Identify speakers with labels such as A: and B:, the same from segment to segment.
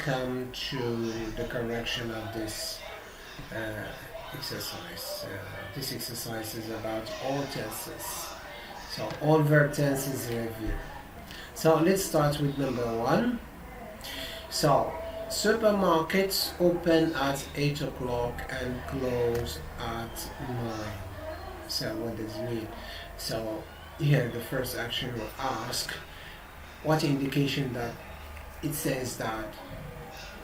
A: come to the correction of this exercise. This exercise is about all tenses. So all verb tenses review. So let's start with number 1. So supermarkets open at 8 o'clock and close at 9. So what does it mean? So here the first action will ask what indication that it says that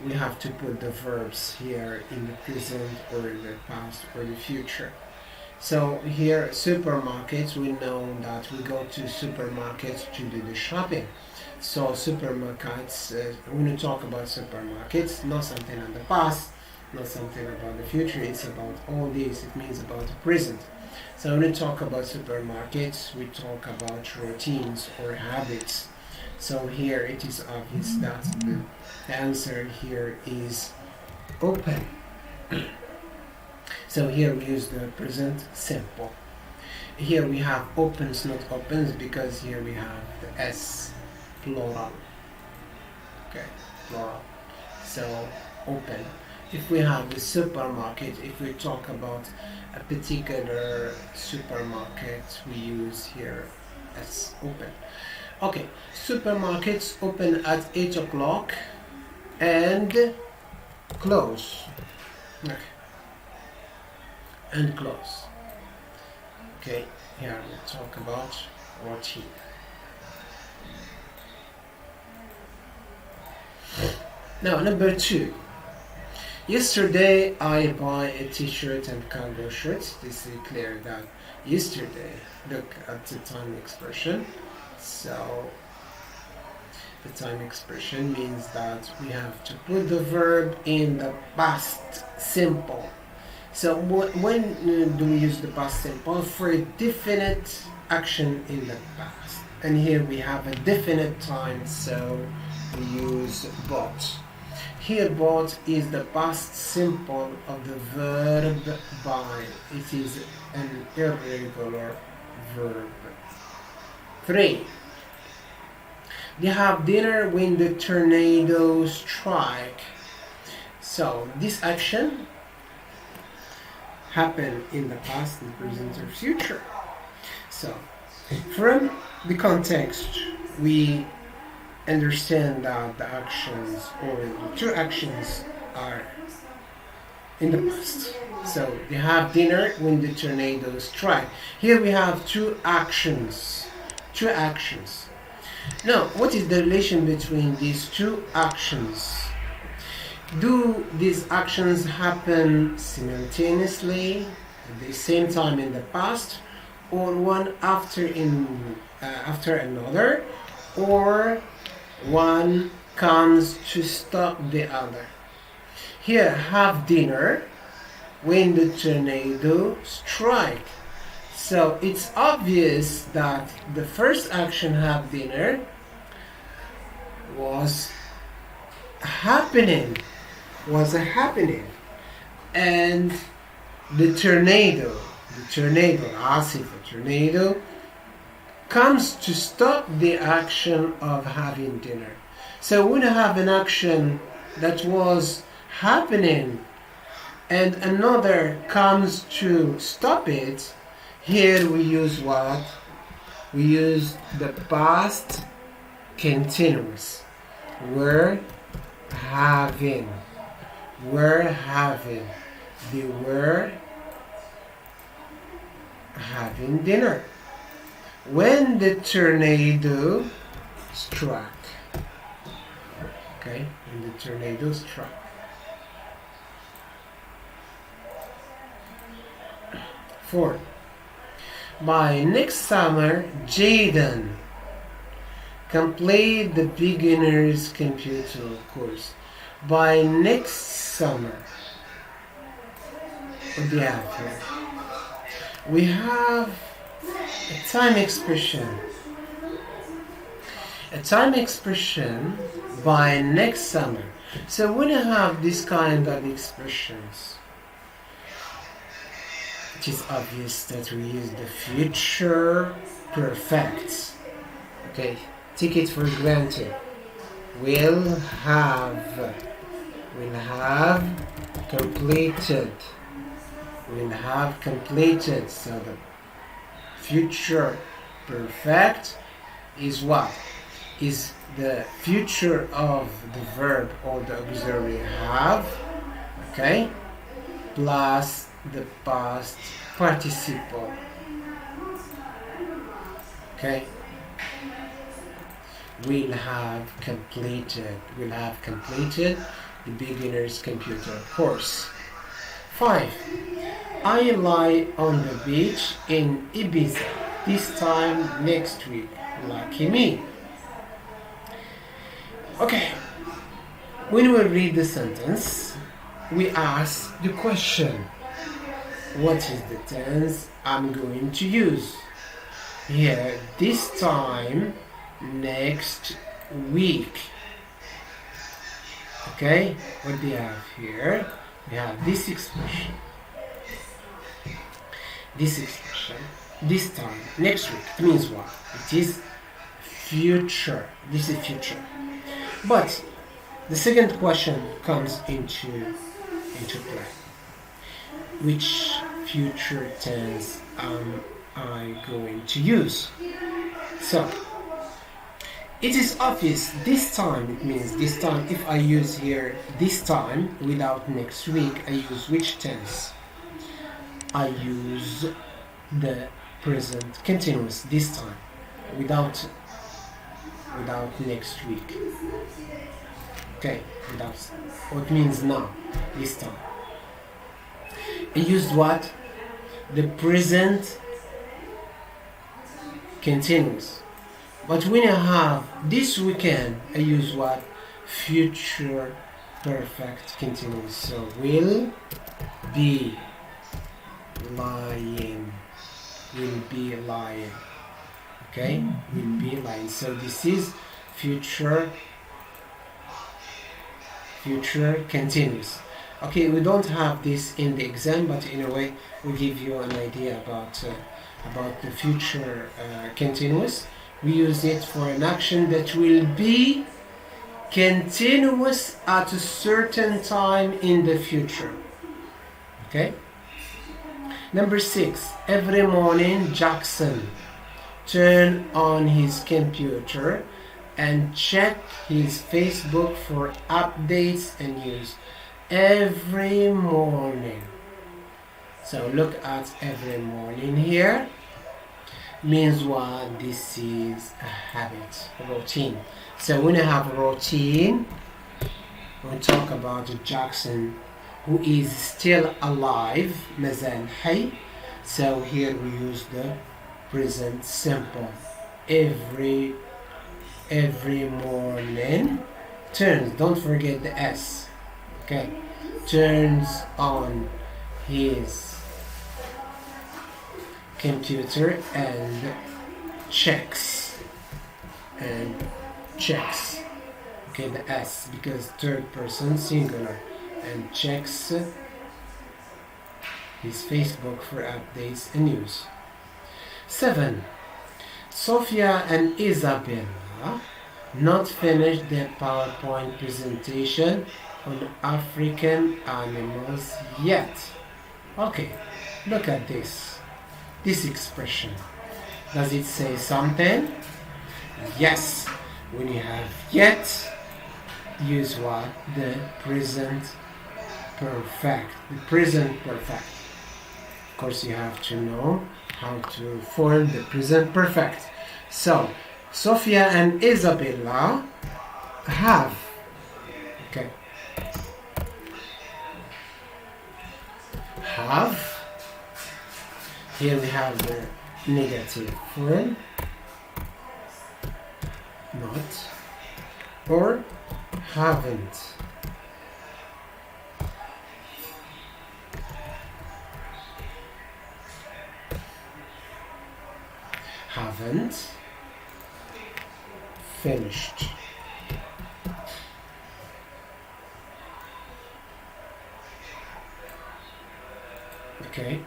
A: we have to put the verbs here in the present or in the past or the future. So here supermarkets, we know that we go to supermarkets to do the shopping. So supermarkets, when you talk about supermarkets, not something in the past, not something about the future, it's about all this, it means about the present. So when we talk about supermarkets, we talk about routines or habits. So here it is obvious that the answer here is open. So here we use the present simple. Here we have opens, not opens, because here we have the S, plural. Okay, plural. So open. If we have the supermarket, if we talk about a particular supermarket, we use here S, open. Okay, supermarkets open at 8 o'clock and close. Okay. And close. Okay, here we talk about routine. Now, number 2. Yesterday I buy a t-shirt and cargo shirt. This is clear that yesterday, look at the time expression. So the time expression means that we have to put the verb in the past simple. So when do we use the past simple? For a definite action in the past. And here we have a definite time, so we use bought. Here bought is the past simple of the verb buy. It is an irregular verb. 3. They have dinner when the tornadoes strike. So this action happened in the past, in the present, or future. So from the context, we understand that the actions or the two actions are in the past. So they have dinner when the tornadoes strike. Here we have two actions. Two actions. Now, what is the relation between these two actions? Do these actions happen simultaneously at the same time in the past, or one after another, or one comes to stop the other? Here, have dinner when the tornado strike. So it's obvious that the first action, have dinner, was happening, and the tornado, asif, the tornado, comes to stop the action of having dinner. So when you have an action that was happening and another comes to stop it, here we use what? We use the past continuous. We're having. They were having dinner when the tornado struck. Okay, when the tornado struck. 4. By next summer, Jaden complete the beginner's computer course. By next summer, what do you have here? We have a time expression. A time expression by next summer. So when you have this kind of expressions, it is obvious that we use the future perfect. Okay, take it for granted. Will have will have completed. Will have completed. So the future perfect is what? Is the future of the verb or the auxiliary have, okay, plus the past participle. Okay, will have completed the beginner's computer course. 5. I lie on the beach in Ibiza this time next week. Lucky me. Okay, when we read the sentence, we ask the question, what is the tense I'm going to use? Here, this time next week. Okay, what do we have here? We have this expression. This time next week, it means what? It is future. This is future. But the second question comes into play. Which future tense am I going to use? So it is obvious, this time, it means this time. If I use here this time without next week, I use which tense? I use the present continuous this time without next week. Okay, without, what means now, this time. I used what? The present continuous. But when I have this weekend, I use what? Future perfect continuous. So will be lying. Will be lying. Okay? Will be lying. So this is future continuous. Okay, we don't have this in the exam, but in a way we give you an idea about the future continuous. We use it for an action that will be continuous at a certain time in the future. Okay? Number 6. Every morning Jackson turns on his computer and check his Facebook for updates and news. Every morning. So look at every morning here. Means what? This is a habit, a routine. So when you have a routine, we talk about Jackson who is still alive, مازال حي. So here we use the present simple. Every morning turns, don't forget the S. Okay, turns on his computer and checks. Okay, the S because third person singular, and checks his Facebook for updates and news. 7. Sophia and Isabella not finished their PowerPoint presentation on African animals yet. Okay, look at this expression. Does it say something? Yes. When you have yet, use what? The present perfect. The present perfect. Of course, you have to know how to form the present perfect. So, Sophia and Isabella have. Okay. Have. Here we have the negative form. Not. Or haven't. Haven't finished. Okay,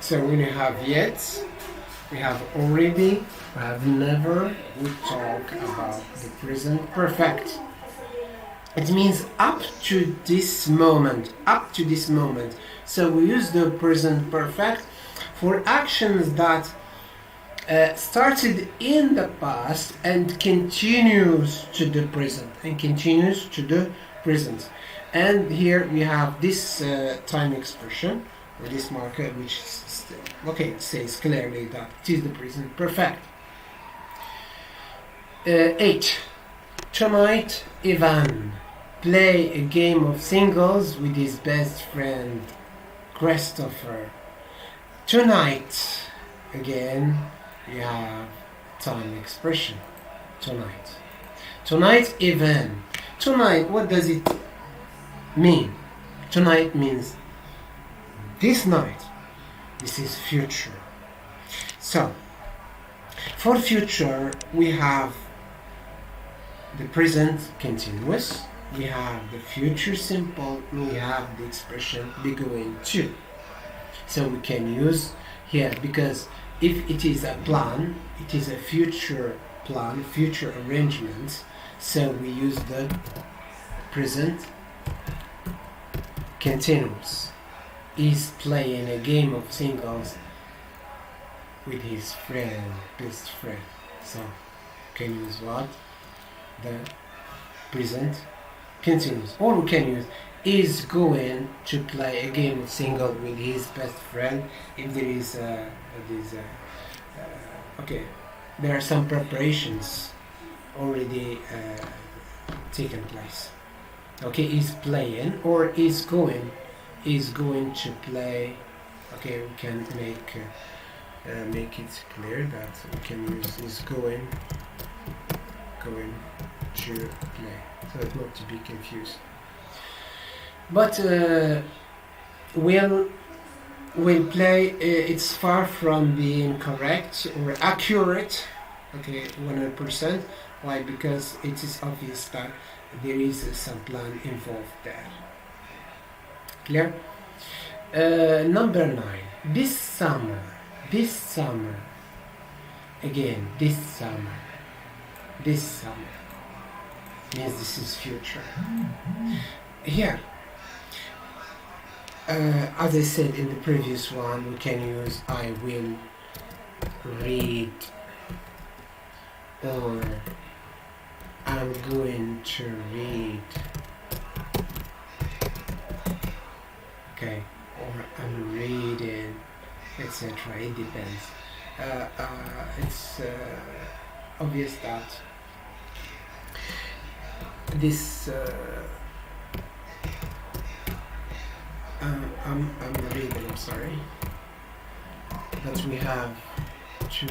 A: so when you have yet, we have already, we have never, we talk about the present perfect. It means up to this moment, up to this moment. So we use the present perfect for actions that started in the past and continues to the present, and here we have this time expression or this marker which says clearly that it is the present perfect. 8. Tonight Ivan play a game of singles with his best friend Christopher. Tonight, again, we have time expression. Tonight Ivan. Tonight, what does it mean? Tonight means this night. This is future. So, for future, we have the present continuous, we have the future simple, we have the expression be going to. So we can use here, because if it is a plan, it is a future plan, future arrangement, so we use the present continuous. He's playing a game of singles with his best friend. So can use what? The present continuous. Or we can use is going to play a game of single with his best friend if there is there are some preparations already taken place. Okay, is playing or is going to play. Okay, we can make it clear that we can use is going to play, so it's not to be confused. But will play, it's far from being correct or accurate. Okay, 100%. Why? Because it is obvious that there is some plan involved there. Clear? Number 9. This summer. Again, this summer means this is future. Here, as I said in the previous one, we can use I will read or I'm going to read. Okay, or I'm reading, etc. It depends. It's obvious that this I'm reading, I'm sorry, that we have to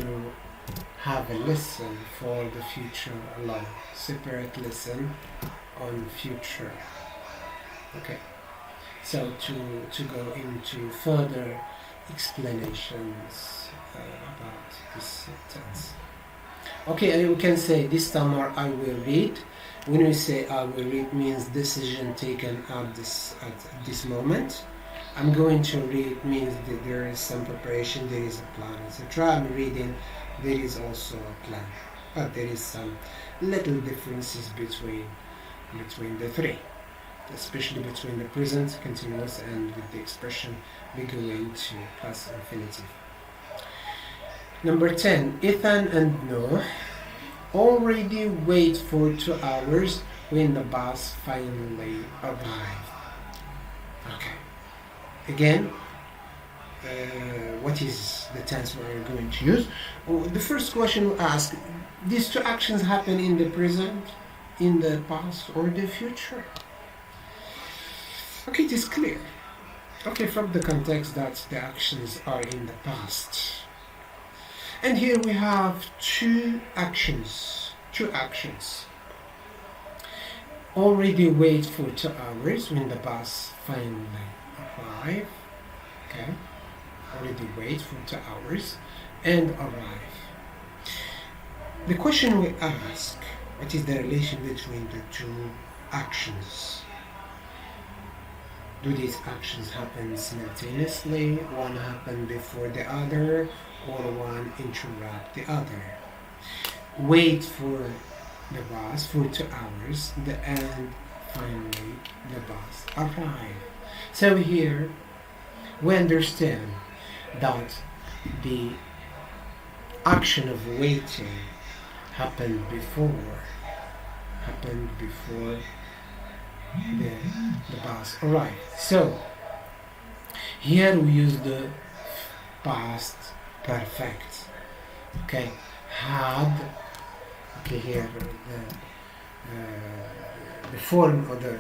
A: have a lesson for the future alone, separate lesson on future. Okay, so to go into further explanations about this tense. Okay, and we can say this summer I will read. When we say I will read, means decision taken at this moment. I'm going to read means that there is some preparation, there is a plan, etc. I'm reading, there is also a plan, but there is some little differences between the three, especially between the present continuous and with the expression we go into past infinitive. Number 10. Ethan and Noah already wait for 2 hours when the bus finally arrived. Okay. Again, what is the tense we're going to use? The first question we ask, these 2 actions happen in the present, in the past, or the future? Okay, it is clear. Okay, from the context that the actions are in the past. And here we have 2 actions. Already wait for 2 hours when the bus finally arrive. Okay, already wait for 2 hours and arrive. The question we ask, what is the relation between the 2 actions? Do these actions happen simultaneously? One happen before the other, or one interrupt the other? Wait for the bus for 2 hours and finally the bus arrived. So here we understand that the action of waiting happened before the bus arrived. So here we use the past perfect. Okay, had. Okay, here the form of the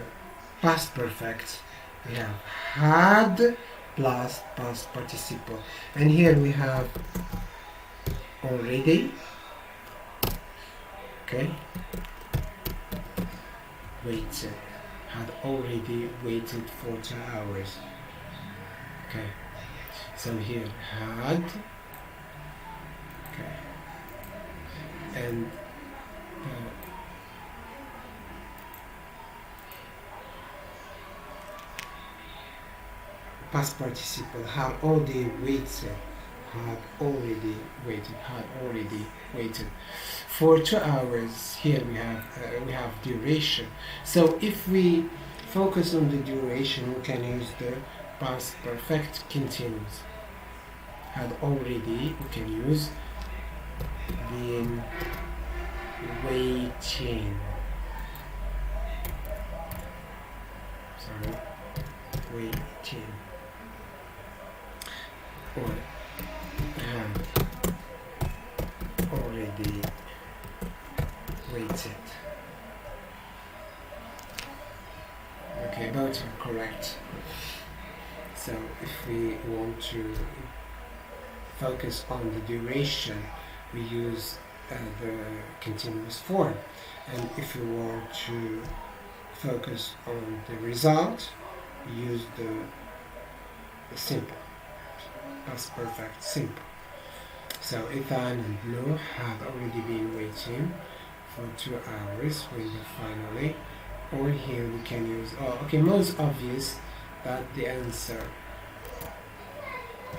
A: past perfect, we have had plus past participle, and here we have already. Okay, waited, had already waited for 2 hours. Okay, so here had. Okay, and past participle had already waited for 2 hours. Here we have duration. So if we focus on the duration, we can use the past perfect continuous. Had already, we can use been waiting. Waiting. Or have already waited. Okay, both are correct. So if we want to focus on the duration, we use the continuous form, and if we want to focus on the result, we use the simple, past perfect simple. So Ethan and Noah have already been waiting for 2 hours when they finally, or here we can use, most obvious that the answer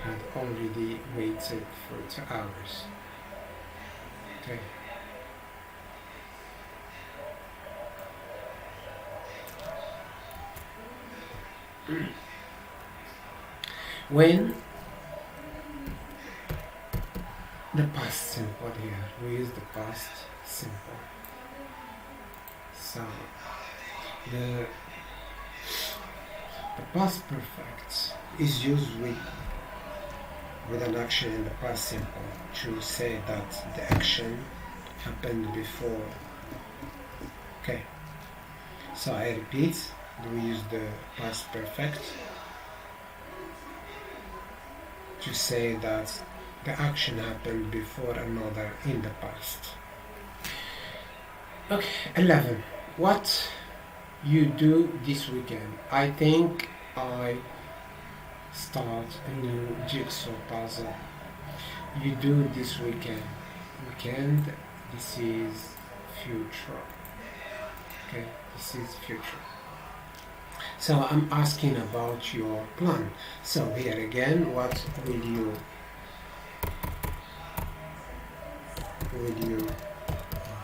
A: had already waited for 2 hours. Okay. When the past simple here, we use the past simple. So the past perfect is used with an action in the past simple to say that the action happened before. Okay, so I repeat, we use the past perfect to say that the action happened before another in the past. Okay, 11. What you do this weekend? I think I start a new jigsaw puzzle. You do this weekend. This is future. Okay, this is future. So I'm asking about your plan. So here again, what will you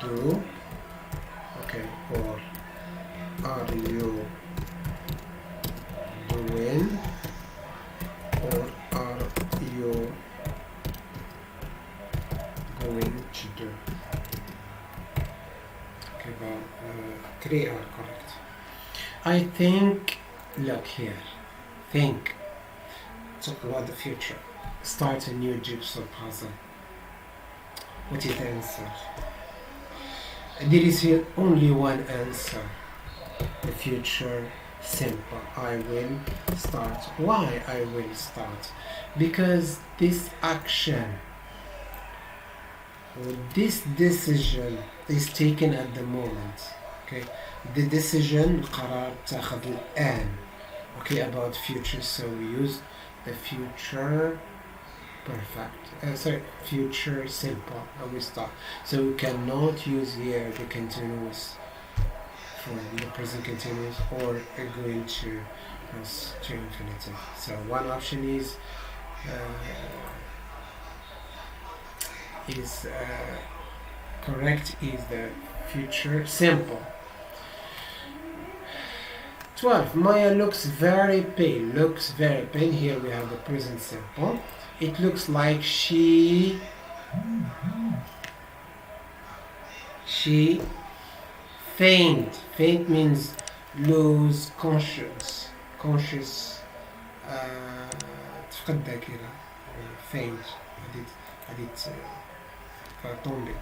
A: do? Okay, or are you doing, or are you going to do? Okay, well, 3 are correct. I think, look here, think. Talk about the future. Start a new jigsaw puzzle. What is the answer? There is here only one answer. The future simple. I will start. Why I will start? Because this action, or this decision is taken at the moment. Okay, the decision قرار تاخذ الآن. Okay, about future, so we use the future perfect. Future simple. We start. So we cannot use here the continuous form, the present continuous, or going to infinitive. So one option is correct, is the future simple. 12. Maya looks very pale. Looks very pale. Here we have the present simple. It looks like she faint. Faint means lose conscious. Conscious. تفقد الذاكرة. Faint. هديت tomber.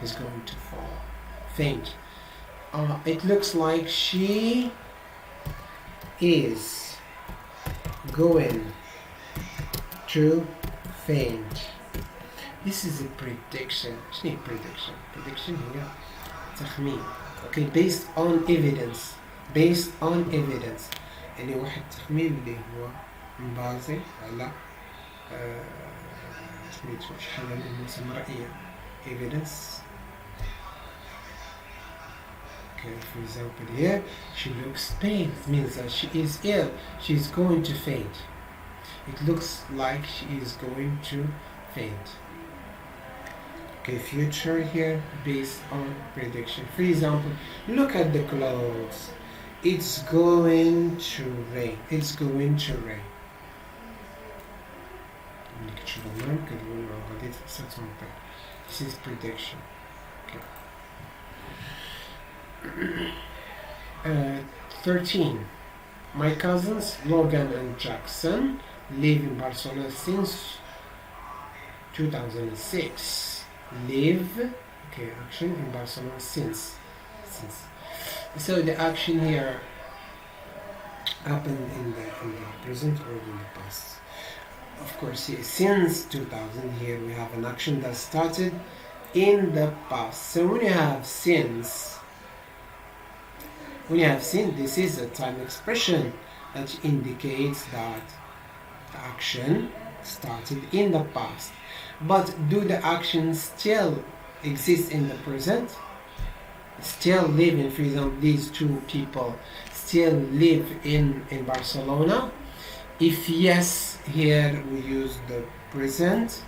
A: Is going to fall. Faint. It looks like she is going to faint. This is a prediction. شنو prediction? Prediction هي تخمين. Okay, based on evidence. Based on evidence. يعني واحد تخمين اللي هو مبازي على سميتو شحال من مرئية. Evidence. Okay, for example here, she looks pale. It means that she is ill. She is going to faint. It looks like she is going to faint. Okay, future here based on prediction. For example, look at the clouds. It's going to rain. It's going to rain. This is prediction. Okay. 13. My cousins Logan and Jackson live in Barcelona since 2006. Live, okay, action in Barcelona since. So the action here happened in the present or in the past. Of course, here, since 2000, here we have an action that started in the past. So when you have since, this is a time expression that indicates that the action started in the past. But do the actions still exist in the present? Still living, for example, these two people still live in Barcelona? If yes, here we use the present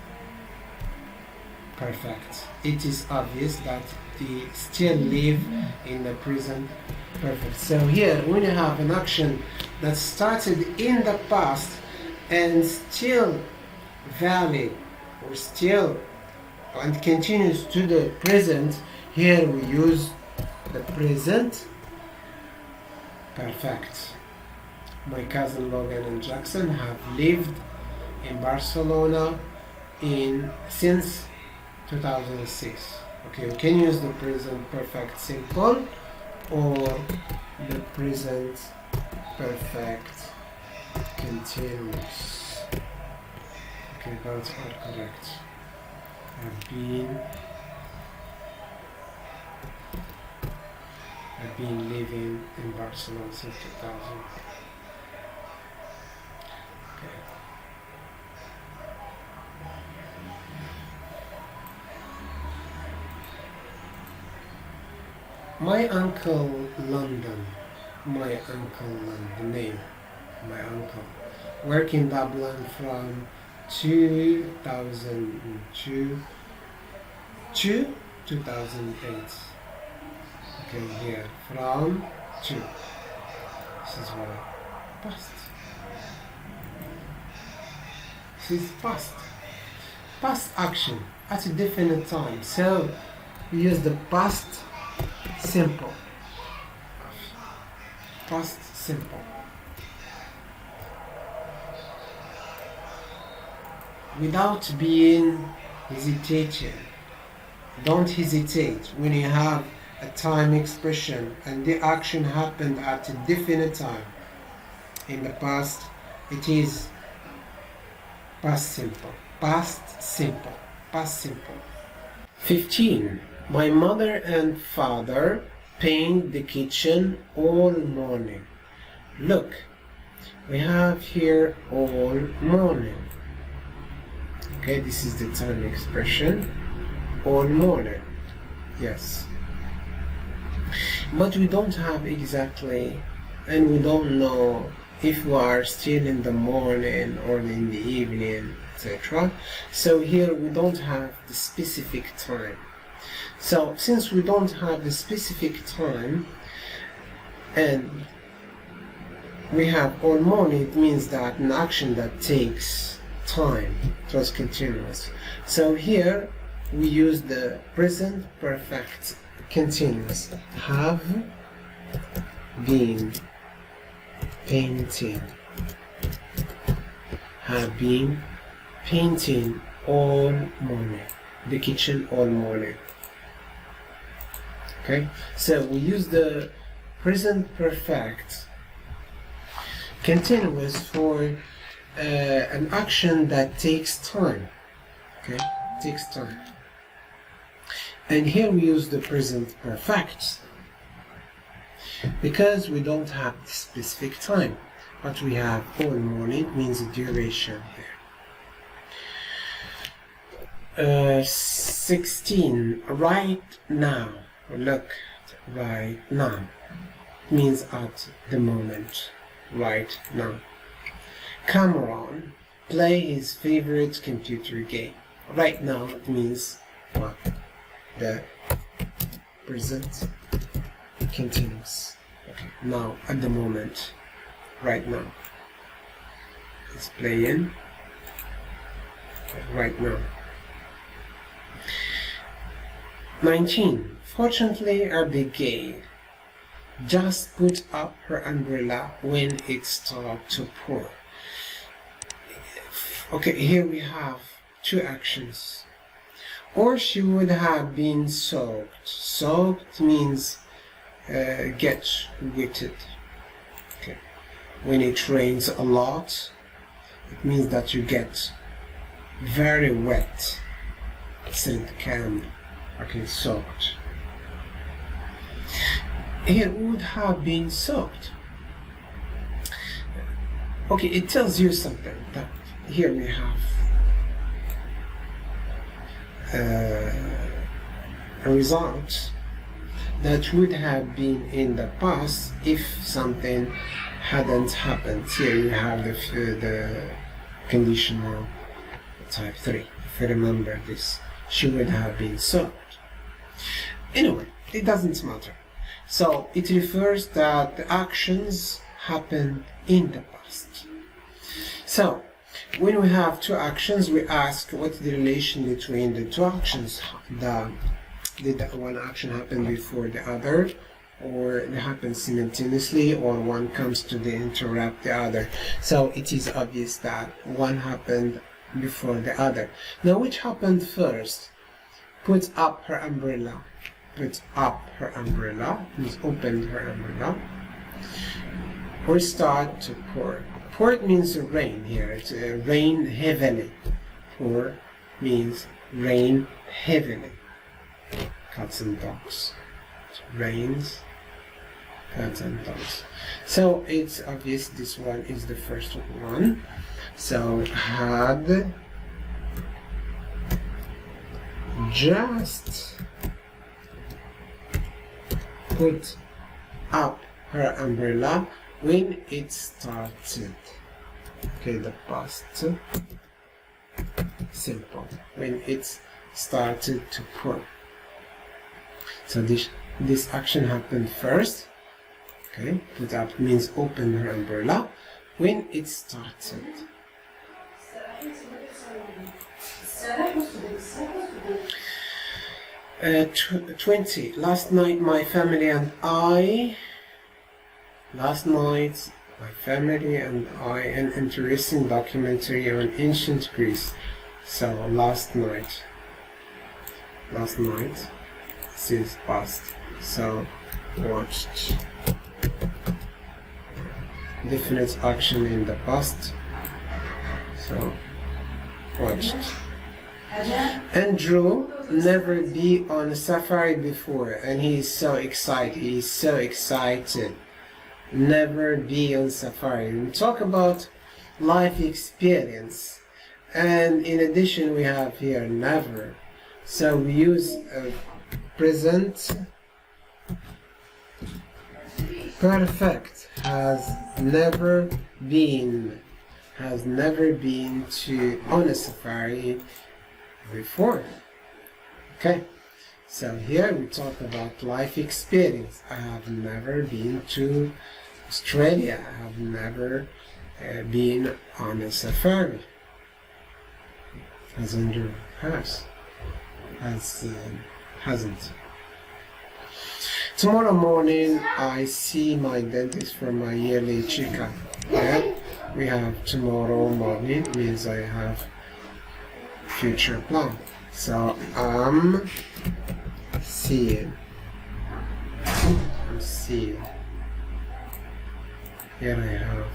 A: perfect. It is obvious that they still live in the present perfect. So here, when you have an action that started in the past and still valid or still and continues to the present, here we use the present perfect. My cousin Logan and Jackson have lived in Barcelona since 2006. Okay, we can use the present perfect simple or the present perfect continuous. Okay, both are correct. I've been living in Barcelona since 2000. Okay. My uncle London, the name, my uncle, worked in Dublin from 2002 to 2008. Okay, here, from to. This is what past. This is past. Past action at a definite time. So we use the past simple. Past simple. Without being hesitating. Don't hesitate when you have a time expression and the action happened at a definite time. In the past, it is past simple. Past simple. Past simple. 15. My mother and father paint the kitchen all morning. Look, we have here all morning. Okay, this is the time expression, all morning. Yes. But we don't have exactly, and we don't know if we are still in the morning or in the evening, etc. So here we don't have the specific time. So since we don't have the specific time, and we have all morning, it means that an action that takes time. It was continuous. So here we use the present perfect continuous. Have been painting. Have been painting all morning. The kitchen all morning. Okay, so we use the present perfect continuous for an action that takes time. Okay, takes time. And here we use the present perfect because we don't have the specific time, but we have all morning means a duration here. 16. Right now. Look, right now means at the moment. Right now. Cameron play his favorite computer game. Right now it means what? The present continuous. Okay. Now, at the moment, right now. He's playing. Right now. 19. Fortunately, Abigail just put up her umbrella when it started to pour. Okay, here we have two actions. Or she would have been soaked. Soaked means get wetted. Okay. When it rains a lot, it means that you get very wet. Sent can. Okay, soaked. It would have been soaked. Okay, it tells you something. That here we have a result that would have been in the past if something hadn't happened. Here you have the conditional type 3. If you remember this, she would have been soaked. Anyway, it doesn't matter. So it refers that the actions happened in the past. So when we have two actions, we ask what's the relation between the two actions. Did one action happen before the other, or they happen simultaneously, or one comes to interrupt the other? So it is obvious that one happened before the other. Now, which happened first? Put up her umbrella. Put up her umbrella means opened her umbrella. Or start to pour. Pour means rain here. It's rain heavily. Pour means rain heavily. Cats and dogs. It rains, cats and dogs. So it's obvious this one is the first one. So had just put up her umbrella when it started. Okay, the past simple. When it started to pour. So this action happened first. Okay, put up means open her umbrella when it started. 20. Last night my family and I an interesting documentary on ancient Greece. So last night this is past. So watched. Definite action in the past. So watched. Andrew never been on a safari before and he is so excited. Never be on safari. We talk about life experience, and in addition we have here never. So we use present perfect. Has never been to on a safari before. Okay, so here we talk about life experience. I have never been to Australia. I have never been on a safari. Hasn't. Hasn't. Tomorrow morning I see my dentist for my yearly checkup. Yeah? We have tomorrow morning, means I have future plan. So I'm seeing. Here I have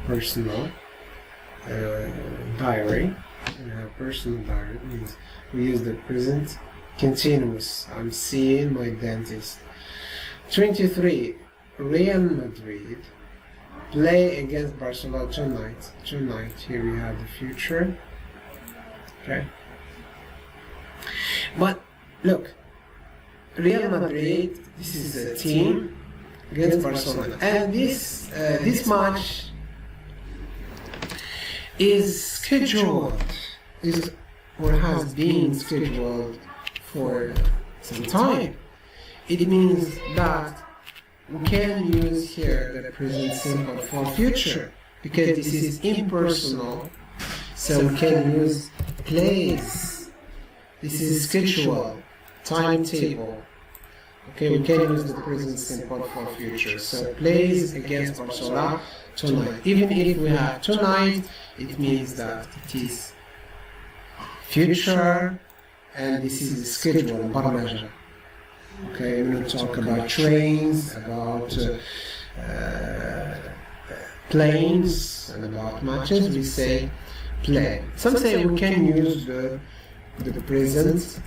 A: personal diary. We have personal diary, means we use the present continuous. I'm seeing my dentist. 23. Real Madrid play against Barcelona tonight. Here we have the future. Okay. But look, Real Madrid, this is a team against Barcelona, and this match is scheduled, or has been scheduled for some time. It means that we can use here the present simple for future, because this is impersonal, so we can use plays. This is schedule, timetable. Okay, we can use the present simple for future. So plays against Barcelona tonight. Even if we have tonight, it means that it is future, and this is schedule, barnaja. Okay, we will talk about trains, about planes, and about matches. We say play. Some say we can use the present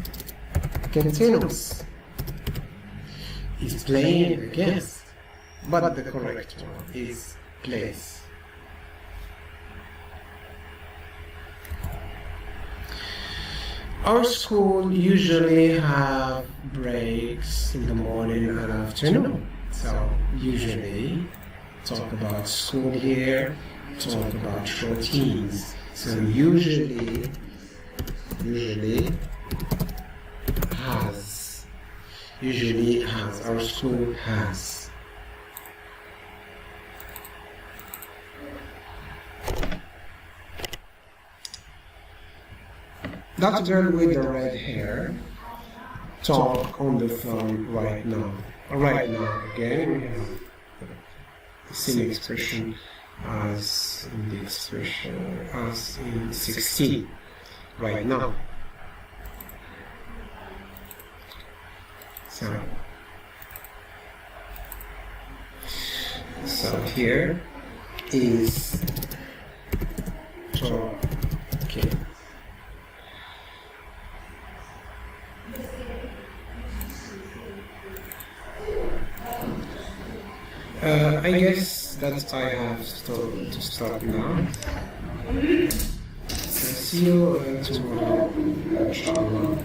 A: continuous. Is playing against, but the correct one is plays. Our school usually have breaks in the morning and afternoon. So usually talk about school here, talk about routines. So usually has, our school has. That girl with the red hair talk on the phone right now. Right now, again, we have the same expression as in the expression as in 16. Right now. So here is okay. I guess that I have to stop now. See you tomorrow, inshallah,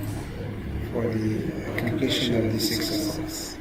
A: for the completion of this exercise.